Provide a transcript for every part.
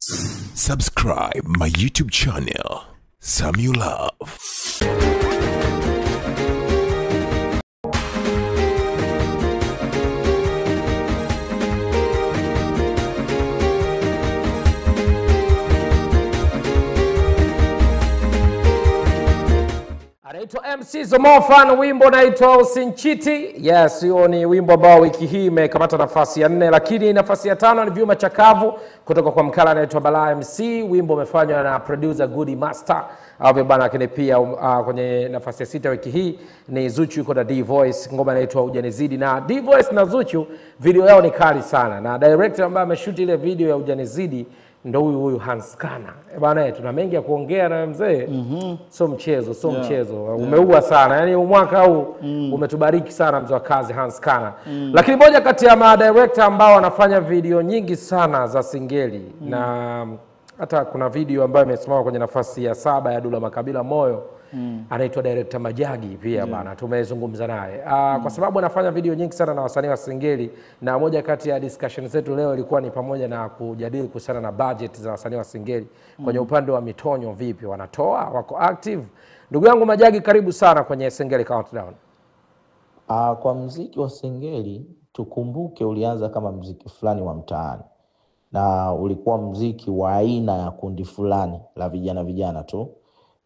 Subscribe my YouTube channel, Samuel Love. Anaitwa MC Zomofan, wimbo naitwa Usinchiti. Yes, hiyo ni wimbo ambao wiki hii imekamata nafasi ya 4, lakini nafasi ya 5 ni Vyuma Chakavu kutoka kwa mkala anaitwa Balaa MC. Wimbo umefanywa na producer Goody Master au bana, lakini pia kwenye nafasi ya 6 wiki hii ni Zuchu yuko na D Voice, ngoma inaitwa Ujanizidi. Na D Voice na Zuchu video yao ni kali sana, na director ambaye ameshoot ile video ya Ujanizidi ndo huyu Hans Kana. Bana, tuna mengi ya kuongea na mzee. So mchezo, mchezo. Umeua sana. Yaani mwaka huu umetubariki sana mzee wa kazi Hans Kana. Lakini moja kati ya ma-director ambao wanafanya video nyingi sana za singeli na hata kuna video ambayo imesimama kwenye nafasi ya 7 ya Dula Makabila Moyo. Anaitwa director Majagi pia bana, tumezungumza naye. Kwa sababu anafanya video nyingi sana na wasanii wa singeli, na moja kati ya discussion zetu leo ilikuwa ni pamoja na kujadili kuhusiana na budget za wasanii wa singeli kwenye upande wa mitonyo, vipi wanatoa, wako active. Ndugu yangu Majagi, karibu sana kwenye Singeli Countdown. Kwa muziki wa singeli tukumbuke ulianza kama muziki fulani wa mtaani, na ulikuwa muziki wa aina ya kundi fulani la vijana tu,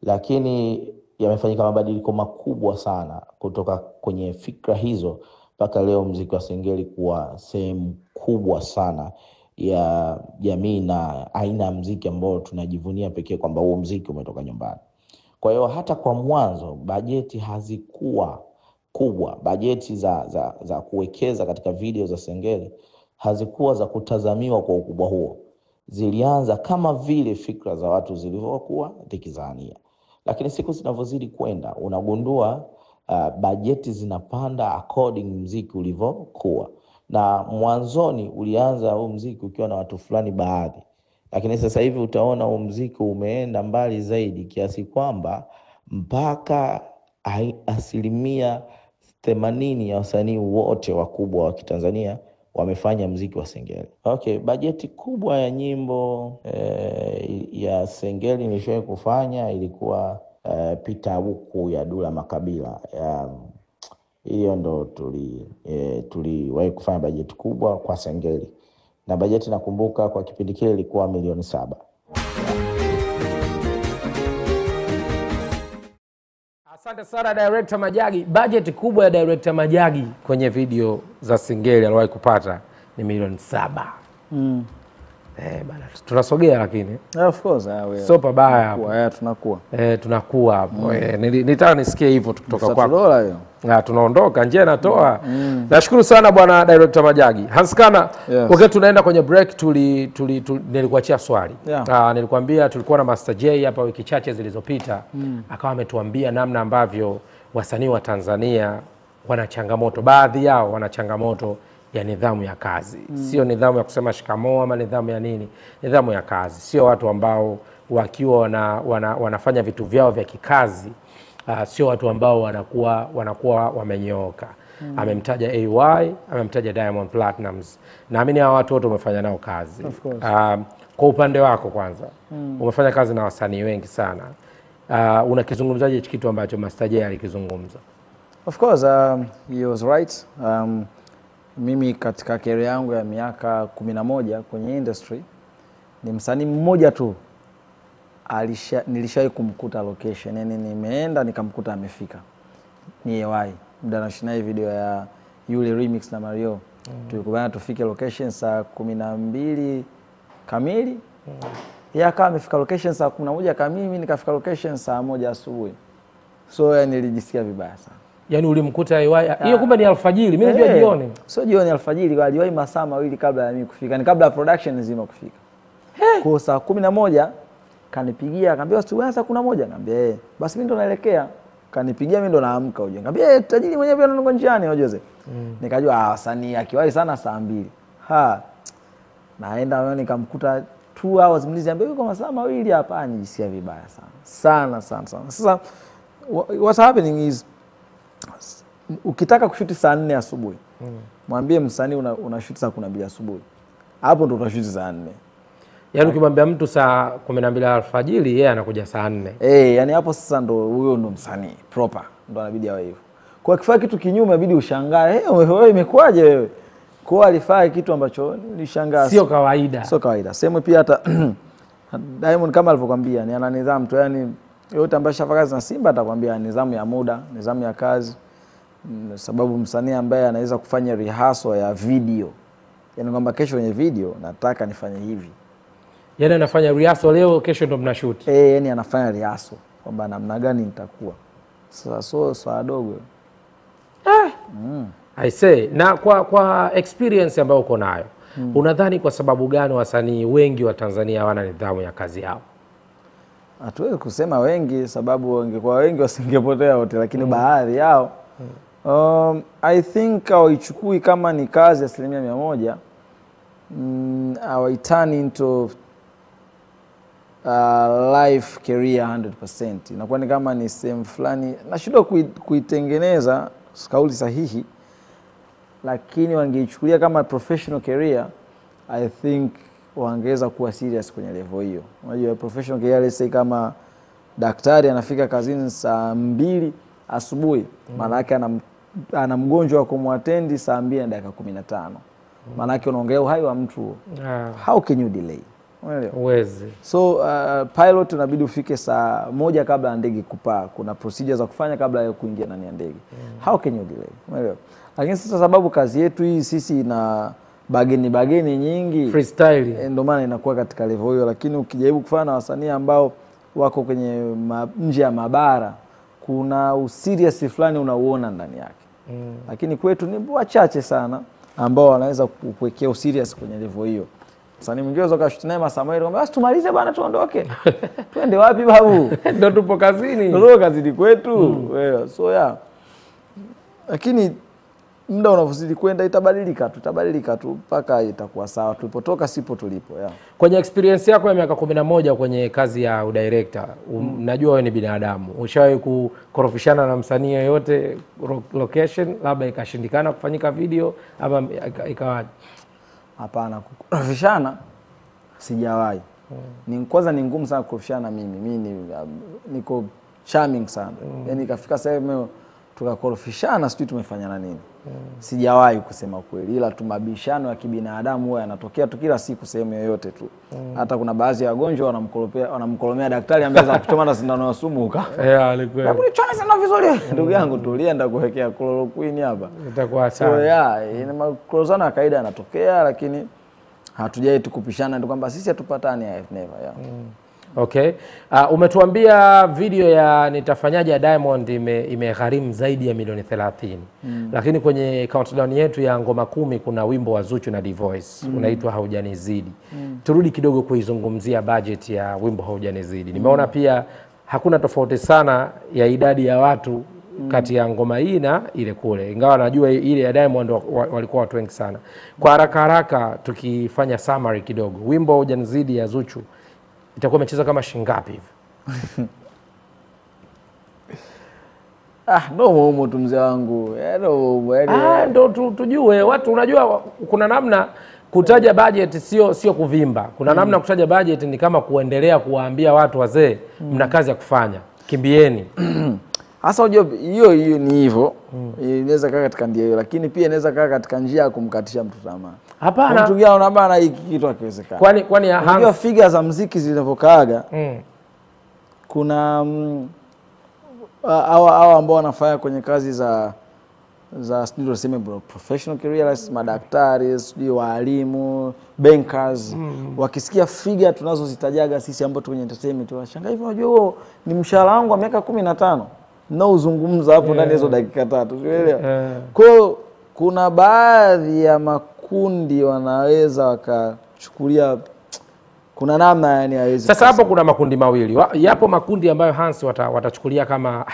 lakini yamefanyika mabadiliko makubwa sana kutoka kwenye fikra hizo mpaka leo muziki wa singeli kuwa sehemu kubwa sana ya jamii na aina ya muziki ambao tunajivunia pekee kwamba huo muziki umetoka nyumbani. Kwa hiyo hata kwa mwanzo bajeti hazikuwa kubwa, bajeti za kuwekeza katika video za singeli hazikuwa za kutazamiwa kwa ukubwa huo. Zilianza kama vile fikra za watu zilivyokuwa zikizania. Lakini siku zinavyozidi kwenda unagundua bajeti zinapanda according muziki ulivyokuwa. Na mwanzoni ulianza huu muziki ukiwa na watu fulani baadhi, lakini sasa hivi utaona huu muziki umeenda mbali zaidi kiasi kwamba mpaka 80% ya wasanii wote wakubwa wa Kitanzania wamefanya muziki wa singeli. Okay, bajeti kubwa ya nyimbo ya singeli nilishowahi kufanya ilikuwa Pita Buku ya Dula Makabila. Hiyo ndo tuliwahi kufanya bajeti kubwa kwa singeli. Na bajeti nakumbuka kwa kipindi kile ilikuwa milioni 7. Asante sana director Majagi. Budget kubwa ya director Majagi kwenye video za singeli aliwahi kupata ni milioni 7. Bana, tunasogea lakini. Of course, so pabaya hapo. Tunakuwa. Tunakuwa hapo. Nilitaka nisikie hivyo kutoka kwako. Dola hiyo. Tunaondoka nje natoa. Nashukuru sana bwana director Majagi. Hans Kana, wakati tunaenda kwenye break nilikuachia swali. Nilikwambia tulikuwa na Master J hapa wiki chache zilizopita. Akawa ametuambia namna ambavyo wasanii wa Tanzania wana changamoto, baadhi yao wana changamoto ya nidhamu ya kazi. Sio nidhamu ya kusema shikamoo ama nidhamu ya nini, nidhamu ya kazi. Sio watu ambao wakiwa wanafanya vitu vyao vya kikazi, sio watu ambao wanakuwa wamenyooka. Amemtaja AY, amemtaja Diamond Platnumz. Naamini hao watu wote umefanya nao kazi. Kwa upande wako kwanza, umefanya kazi na wasanii wengi sana. Unakizungumzaje kitu ambacho Master J alikizungumza? Of course, he was right. Mimi katika career yangu ya miaka 11 kwenye industry ni msanii mmoja tu nilishawahi kumkuta location. Yani nimeenda nikamkuta amefika. Ni AY. Muda nashina video ya yule remix na Mario. Tulikubaliana tufike location saa 12 kamili. Yeye akawa amefika location saa 11 kamili, mimi nikafika location saa 1 asubuhi. So yani nilijisikia vibaya sana. Yaani ulimkuta AY hiyo kumbe ni alfajiri, mimi ndio jioni. Sio jioni, alfajiri. Aliwahi masaa mawili kabla ya mimi kufika. Ni kabla ya production nzima kufika. Kwa saa 11 kanipigia, akaniambia usiwe saa 11. Nikamwambia basi mimi ndo naelekea. Kanipigia mimi ndo naamka uje. Nikamwambia tajiri mwenyewe pia ndo njiani Jose. Nikajua wasanii akiwahi sana saa 2. Naenda nikamkuta 2 hours mliziambia yuko masaa mawili hapa, nijisikia vibaya sana. Sana. Sasa what's happening is ukitaka kushuti saa 4 asubuhi, mwambie msanii una shoot saa 12 asubuhi. Hapo ndo utashuti saa 4. Yaani ukimwambia mtu saa 12 alfajiri yeye anakuja saa 4. Yani hapo sasa ndo huyo ndo msanii proper, ndo anabidi awe hivyo. Kwa kifaa kitu kinyume inabidi ushangae, wewe imekwaje wewe? Kwa alifaa kitu ambacho nilishangaa. Sio kawaida. Sio kawaida. Sema pia hata Diamond kama alivyokuambia ni ana nidhamu tu, yani yote ambaye shafanya kazi na Simba atakwambia nidhamu ya muda, nidhamu ya kazi. Sababu msanii ambaye anaweza kufanya rehearsal ya video, yani kwamba kesho kwenye video nataka nifanye hivi, yani anafanya rehearsal leo, kesho ndo mnashoot. Yani anafanya rehearsal kwamba namna gani nitakuwa sasa. So dogo I say, na kwa experience ambayo uko nayo, unadhani kwa sababu gani wasanii wengi wa Tanzania hawana nidhamu ya kazi yao? Hatuwezi kusema wengi, sababu wangekuwa wengi wasingepotea wote, lakini baadhi yao I think hawaichukui kama ni kazi 100%. Hawaitani into life career 100%. Inakuwa ni kama ni sehemu fulani, nashindwa kuitengeneza kauli sahihi, lakini wangeichukulia kama professional career, I think wangeweza kuwa serious kwenye level hiyo. Unajua professional career, let's say kama daktari anafika kazini saa 2 asubuhi, maana yake ana mgonjwa wa kumwattend saa 2:15. Maana yake unaongea uhai wa mtu. How can you delay? Uwezi. So pilot unabidi ufike saa 1 kabla ya ndege kupaa. Kuna procedures za kufanya kabla ya kuingia ndani ya ndege. How can you delay? Umeelewa? Lakini sasa sababu kazi yetu hii sisi ina bageni nyingi, freestyle, ndio maana inakuwa katika level hiyo. Lakini ukijaribu kufanya na wasanii ambao wako kwenye nje ya mabara, kuna userious fulani unauona ndani yake. Lakini kwetu ni wachache sana ambao wanaweza kuwekea userious kwenye level hiyo. Msanii mwingine unaweza kushuti naye masaa mawili, basi tumalize bwana tuondoke. Twende wapi babu? Ndio tupo kazini. Ndio kazini kwetu. So yeah. Lakini muda unavyozidi kwenda itabadilika tu mpaka itakuwa sawa. Tulipotoka sipo tulipo. Kwenye experience yako ya miaka 11 kwenye kazi ya udirector, najua wewe ni binadamu. Ushawahi kukorofishana na msanii yoyote location, labda ikashindikana kufanyika video ama ikawaje? Hapana, kukorofishana sijawahi. Kwanza ni ngumu sana kukorofishana mimi. Mimi niko charming sana. Yani ikafika sehemu tukakorofishana, sijui tumefanyana nini. Sijawahi kusema kweli, ila tu mabishano ya kibinadamu huwa yanatokea tu kila siku sehemu yoyote tu. Hata kuna baadhi ya wagonjwa wanamkolomea daktari ambaye za kuchoma na sindano ya sumu ukafa. Alikuwa. Hebu nichome sindano vizuri. Ndugu yangu tulienda kuwekea chloroquine hapa. Itakuwa sawa. So ina makorozano ya kawaida yanatokea, lakini hatujai tukupishana ndio kwamba sisi hatupatani, never. Okay. Umetuambia video ya nitafanyaje ya Diamond imegharimu zaidi ya milioni 30. Lakini kwenye countdown yetu ya ngoma 10 kuna wimbo wa Zuchu na D-Voice unaitwa Haujanizidi. Turudi kidogo kuizungumzia budget ya wimbo Haujanizidi. Nimeona pia hakuna tofauti sana ya idadi ya watu kati ya ngoma hii na ile kule. Ingawa najua ile ya Diamond walikuwa watu wengi sana. Kwa haraka tukifanya summary kidogo, wimbo Haujanizidi ya Zuchu itakuwa imecheza kama shingapi hivi? Ndio tu mzee wangu. Ndio tujue watu, unajua kuna namna kutaja budget sio kuvimba. Kuna namna kutaja budget ni kama kuendelea kuwaambia watu wazee mna kazi ya kufanya. Kimbieni. Hasa unajua hiyo ni hivyo. Inaweza kaa katika ndio hiyo, lakini pia inaweza kaa katika njia ya kumkatisha mtu tamaa. Hapana. Mtu mwingine anaona bana hiki kitu hakiwezekani. Kwani unajua figure za muziki zilivyokaaga. Kuna hao ambao wanafanya kwenye kazi za studio tuseme professional careers, madaktari, studio walimu, bankers, wakisikia figure tunazozitajaga sisi ambao tu kwenye entertainment wanashangaa hivi, unajua ni mshahara wangu wa miaka 15 na uzungumza hapo ndani hizo dakika 3, unaelewa? Kwa kuna baadhi ya makundi wanaweza wakachukulia kuna namna yani hawezi. Sasa hapo kuna makundi mawili. Yapo makundi ambayo Hans watachukulia kama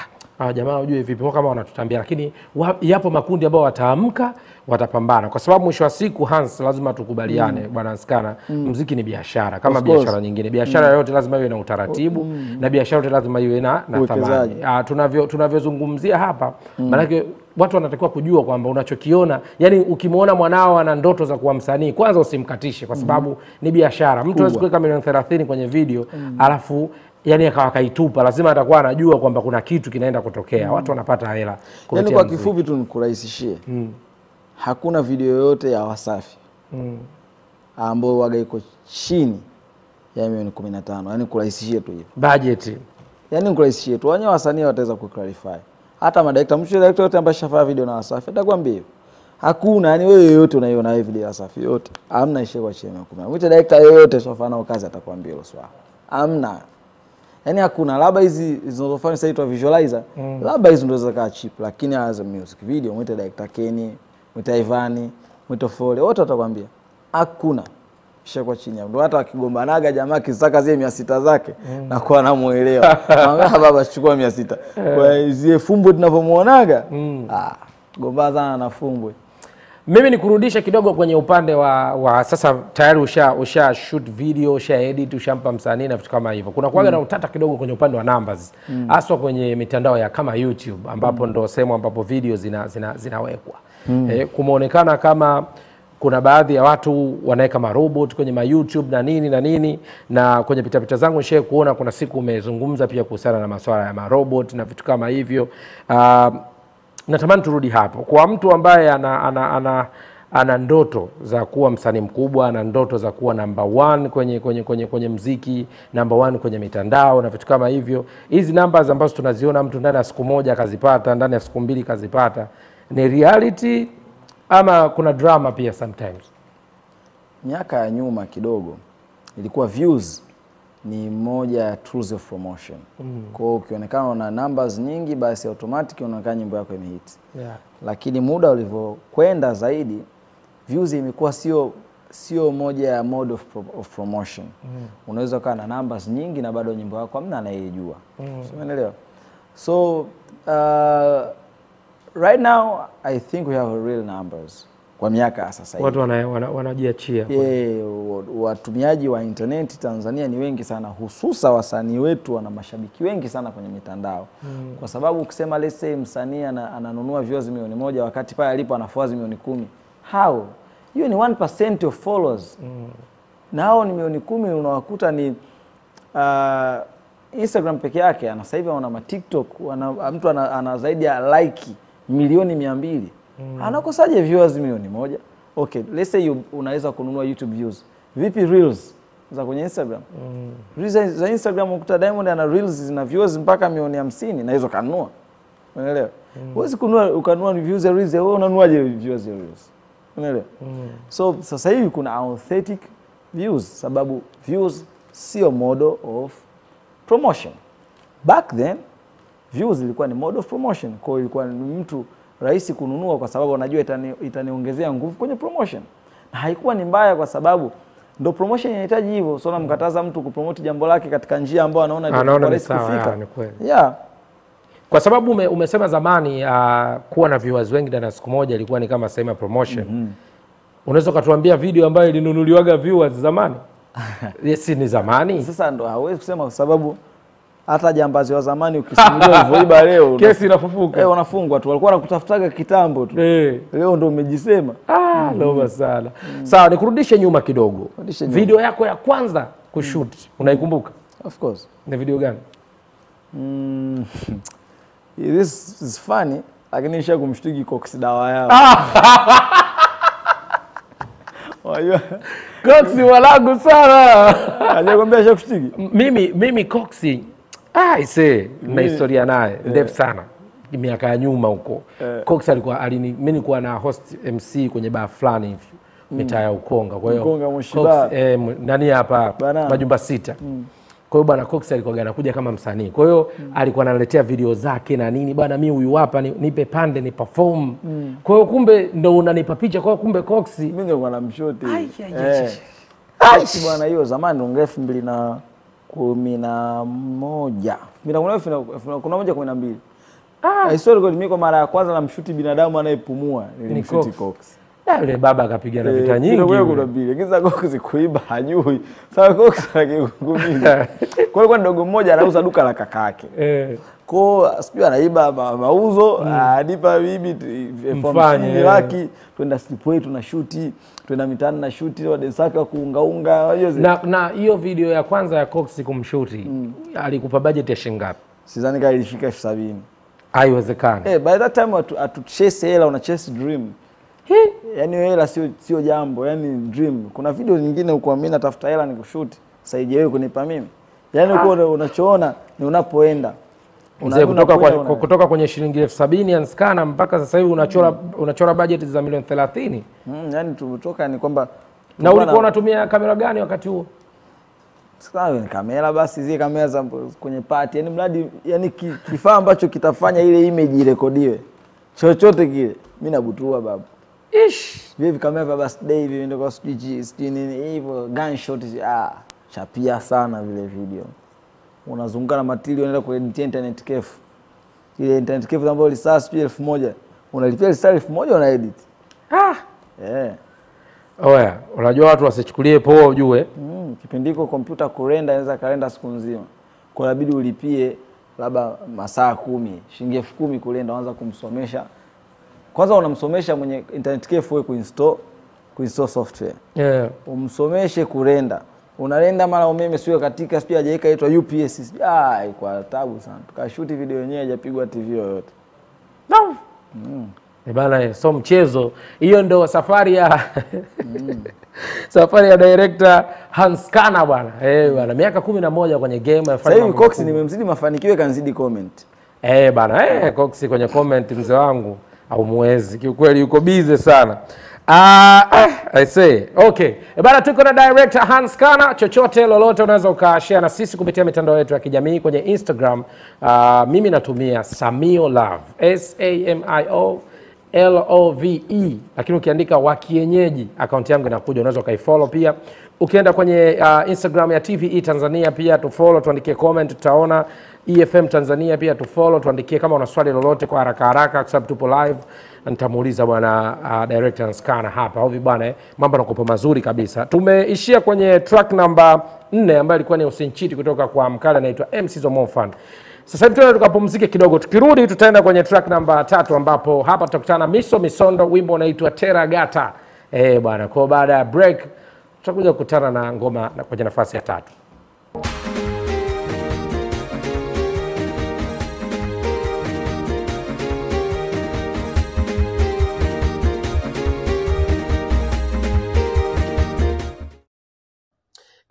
jamaa unajue vipi kama wanatutambia, lakini yapo makundi ambayo wataamka watapambana, kwa sababu mwisho wa siku Hans lazima tukubaliane bwana Skana, muziki ni biashara kama biashara nyingine. Biashara yote lazima iwe na utaratibu na biashara yote lazima iwe na thamani. Tunavyozungumzia hapa maana watu wanatakiwa kujua kwamba unachokiona, yani ukimwona mwanao ana ndoto za kuwa msanii, kwanza usimkatishe kwa sababu ni biashara. Mtu hawezi kuweka milioni 30 kwenye video alafu yani akaitupa. Lazima atakuwa anajua kwamba kuna kitu kinaenda kutokea. Watu wanapata hela. Yani kwa kifupi tu nikurahisishie. Hakuna video yoyote ya Wasafi ambayo waga iko chini ya milioni 15. Yani kurahisishie tu hiyo. Budget. Yani kurahisishie tu. Wenyewe wasanii wataweza kuclarify. Hata madirector, mtu director yote ambaye shafanya video na Wasafi atakwambia hiyo. Hakuna, yani wewe yote unaiona hiyo video ya Wasafi yote. Hamna ishia kwa chini ya 10. Mtu director yote shafanya kazi atakwambia hilo swala. Hamna. Yani hakuna, labda hizi zinazofanya sasa itwa visualizer, labda hizo ndio zinakaa cheap, lakini as a music video mwite director Kenny, mwite Ivani, mwite Fole, wote watakwambia hakuna kisha kwa chini. Ndio hata akigombanaga jamaa kisaka zile 600 zake na kwa anamuelewa. Mwambia baba chukua 600. Kwa zile fumbo tunavomuonaga, gomba sana na fumbo. Mimi nikurudisha kidogo kwenye upande wa sasa tayari usha shoot video, usha edit, ushampa msanii na vitu kama hivyo. Kuna kuaga na utata kidogo kwenye upande wa numbers. Haswa kwenye mitandao ya kama YouTube ambapo ndo sehemu ambapo video zinawekwa. Kumeonekana kama kuna baadhi ya watu wanaweka marobot kwenye ma YouTube na nini na kwenye pitapita zangu nishaye kuona kuna siku umezungumza pia kuhusiana na masuala ya marobot na vitu kama hivyo. Natamani turudi hapo. Kwa mtu ambaye ana ndoto za kuwa msanii mkubwa, ana ndoto za kuwa number 1 kwenye muziki, number 1 kwenye mitandao na vitu kama hivyo. Hizi numbers ambazo tunaziona mtu ndani ya siku moja akazipata, ndani ya siku 2 akazipata, ni reality ama kuna drama pia sometimes? Miaka ya nyuma kidogo ilikuwa views ni moja ya tools of promotion. Kwa hiyo ukionekana una numbers nyingi basi automatic unaonekana nyimbo yako imehit. Lakini muda ulivyokwenda zaidi views imekuwa sio moja ya mode of promotion. Unaweza kuwa na numbers nyingi na bado nyimbo yako hamna anayejua. Umeelewa? So right now I think we have real numbers. Kwa miaka sasa hivi watu wanajiachia. Watumiaji wa internet Tanzania ni wengi sana, hususa wasanii wetu wana mashabiki wengi sana kwenye mitandao. Kwa sababu ukisema let's say msanii ananunua views milioni 1 wakati pale alipo ana followers milioni 10. How? Hiyo ni 1% of followers. Na hao ni milioni 10 unawakuta ni Instagram peke yake ana sasa hivi wana TikTok, mtu ana zaidi ya like milioni 200. Anakosaje viewers milioni 1? Okay, let's say unaweza kununua YouTube views. Vipi reels za kwenye Instagram? Reels za Instagram ukuta Diamond ana reels zina viewers mpaka milioni 50 na hizo kanunua. Unaelewa? Huwezi kununua ukanunua views za reels, wewe unanuaje viewers za reels? Unaelewa? So sasa hivi kuna authentic views sababu views sio model of promotion. Back then views ilikuwa ni model of promotion. Kwa hiyo ilikuwa ni mtu rahisi kununua kwa sababu anajua itaniongezea nguvu kwenye promotion. Na haikuwa ni mbaya kwa sababu ndo promotion inahitaji hivyo. So namkataza mtu kupromote jambo lake katika njia ambayo anaona rahisi kufika. Kwa sababu umesema zamani kuwa na viewers wengi ndani ya siku moja ilikuwa ni kama sema promotion. Unaweza kutuambia video ambayo ilinunuliwaga viewers zamani? Yes, ni zamani. Sasa ndo hawezi kusema kwa sababu hata jambazi wa zamani ukisimulia ulivyoiba leo kesi inafufuka. Wanafungwa tu. Walikuwa wanakutafutaga kitambo tu. Leo ndo umejisema. Noma sana. Sawa, nikurudishe nyuma kidogo. Video yako ya kwanza kushoot, unaikumbuka? Of course. Ni video gani? This is funny, lakini nisha kumshtuki Cox dawa yao. Cox walangu sana. Alikwambia shakushtuki? Mimi Cox na historia naye ndefu sana. Miaka ya nyuma huko. Cox mimi nilikuwa na host MC kwenye bar fulani hivi. Mitaa ya Ukonga. Kwa hiyo Cox nani hapa Majumba 6. Kwa hiyo bwana Cox alikuwa anakuja kama msanii. Kwa hiyo alikuwa analetea video zake na nini, bwana mimi huyu hapa nipe pande ni perform. Kwa hiyo kumbe ndo unanipa picha, kwa kumbe Cox mimi ndo bwana mshoti. Bwana hiyo zamani ndo 2011. Kuna moja 12. Historia kwa mimi kwa mara ya kwanza na mshuti binadamu anayepumua nilimshuti Cox. Yule baba akapigana vita nyingi. Ndio kuna bili. Kisa Cox kuiba hajui. Sasa Cox akikugumiza. Kwa hiyo ndogo mmoja anauza duka la kakake. Kwa sijui anaiba mauzo, anipa bibi Mfanye, laki, twenda Slipway tunashuti, twenda mitaani na shoot wa Desaka kuungaunga, unajua. Na hiyo video ya kwanza ya Cox kumshuti, alikupa budget ya shilingi ngapi? Sidhani kama ilifika 70,000. Haiwezekani. By that time atu chase hela, una chase dream. Yaani hela sio jambo, yani dream. Kuna video nyingine uko mimi natafuta hela nikushoot, saije wewe kunipa mimi. Yaani uko unachoona ni unapoenda. Mzee, kutoka kwenye shilingi 70,000 ya Skana mpaka sasa hivi unachora budget za milioni 30. Yaani tumetoka ni kwamba. Na ulikuwa unatumia kamera gani wakati huo? Sasa ni kamera basi, zile kamera za kwenye party, yani mradi yani kifaa ambacho kitafanya ile image irekodiwe. Chochote kile, mimi nabutua babu. Vipi kamera vya birthday hivi ndio kwa sijui nini hivyo, gunshot chapia sana vile video. Unazunguka na material unaenda kwa internet cafe. Ile internet cafe ambayo lisasi 1,000, unalipia lisasi 1,000 una edit. Oya, unajua watu wasichukulie poa ujue. Kipindiko kompyuta kurenda inaweza kalenda siku nzima. Kwa inabidi ulipie labda masaa 10, shilingi 10,000 kurenda, uanza kumsomesha. Kwanza unamsomesha mwenye internet cafe wewe kuinstall software. Umsomeshe kurenda. Unarenda mara umeme sio katika, sio hajaweka inaitwa UPS. Kwa taabu sana. Tukashuti video yenyewe haijapigwa TV yoyote. Bana, so mchezo. Hiyo ndio safari ya safari ya director Hans Kana bwana. Bwana, miaka 11 kwenye game. Sasa hivi Cox nimemzidi mafanikio, kanzidi comment. Bana, Cox kwenye comment mzee wangu au muwezi. Kiukweli yuko busy sana. I say, okay. Bana, tuko na director Hans Kana. Chochote lolote unaweza ukashare na sisi kupitia mitandao yetu ya kijamii kwenye Instagram. Mimi natumia Samio Love, SAMIOLOVE, lakini ukiandika wa kienyeji account yangu inakuja, unaweza ukaifollow pia. Ukienda kwenye Instagram ya TVE Tanzania pia tufollow, tuandikie comment, tutaona. EFM Tanzania pia tufollow, tuandikie kama una swali lolote kwa haraka kwa sababu tupo live. Nitamuuliza bwana director Hans Kana hapa. Hivi bwana, mambo yanakuwa mazuri kabisa. Tumeishia kwenye track number 4 ambayo ilikuwa ni Usinchiti kutoka kwa mkale anaitwa MC Zomofan. Sasa hivi tunaenda tukapumzike kidogo. Tukirudi tutaenda kwenye track number 3 ambapo hapa tutakutana Miso Misondo, wimbo unaitwa Teragata. Bwana, kwa baada ya break tutakuja kukutana na ngoma kwenye nafasi ya 3.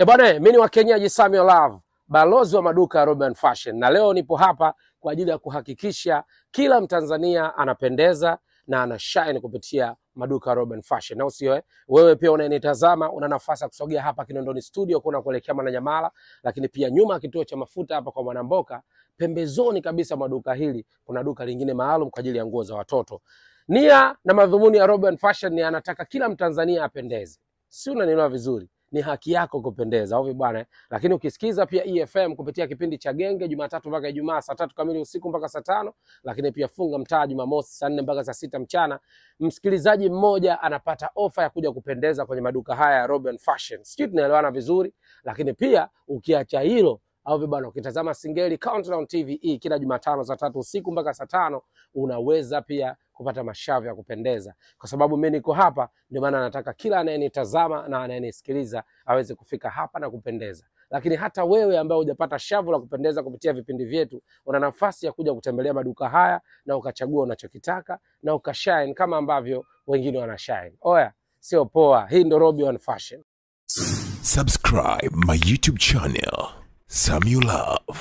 Bwana, mimi ni wa Kenyaji Samio Love, balozi wa maduka ya Robian Fashion, na leo nipo hapa kwa ajili ya kuhakikisha kila Mtanzania anapendeza na ana shine kupitia maduka ya Robian Fashion. Na usio wewe pia unanitazama, una nafasi ya kusogea hapa Kinondoni studio kuna kuelekea Mwananyamala, lakini pia nyuma kituo cha mafuta hapa kwa Mwanamboka, pembezoni kabisa maduka hili kuna duka lingine maalum kwa ajili ya nguo za watoto. Nia na madhumuni ya Robian Fashion ni anataka kila Mtanzania apendeze. Si unanielewa vizuri? Ni haki yako kupendeza, au bwana. Lakini ukisikiza pia EFM kupitia kipindi cha Genge Jumatatu mpaka Ijumaa saa 3 kamili usiku mpaka saa 5, lakini pia Funga Mtaa Jumamosi saa 4 mpaka saa 6 mchana, msikilizaji mmoja anapata ofa ya kuja kupendeza kwenye maduka haya ya Robian Fashion. Sisi tunaelewana vizuri, lakini pia ukiacha hilo au bwana, ukitazama Singeli Countdown TVE kila Jumatano saa 3 usiku mpaka saa 5, unaweza pia kupata mashavu ya kupendeza. Kwa sababu mimi niko hapa, ndio maana nataka kila anayenitazama na anayenisikiliza aweze kufika hapa na kupendeza. Lakini hata wewe ambaye hujapata shavu la kupendeza kupitia vipindi vyetu, una nafasi ya kuja kutembelea maduka haya na ukachagua unachokitaka na ukashine kama ambavyo wengine wanashine. Oya, sio poa. Hii ndio Robian Fashion. Subscribe my YouTube channel, Samio Love.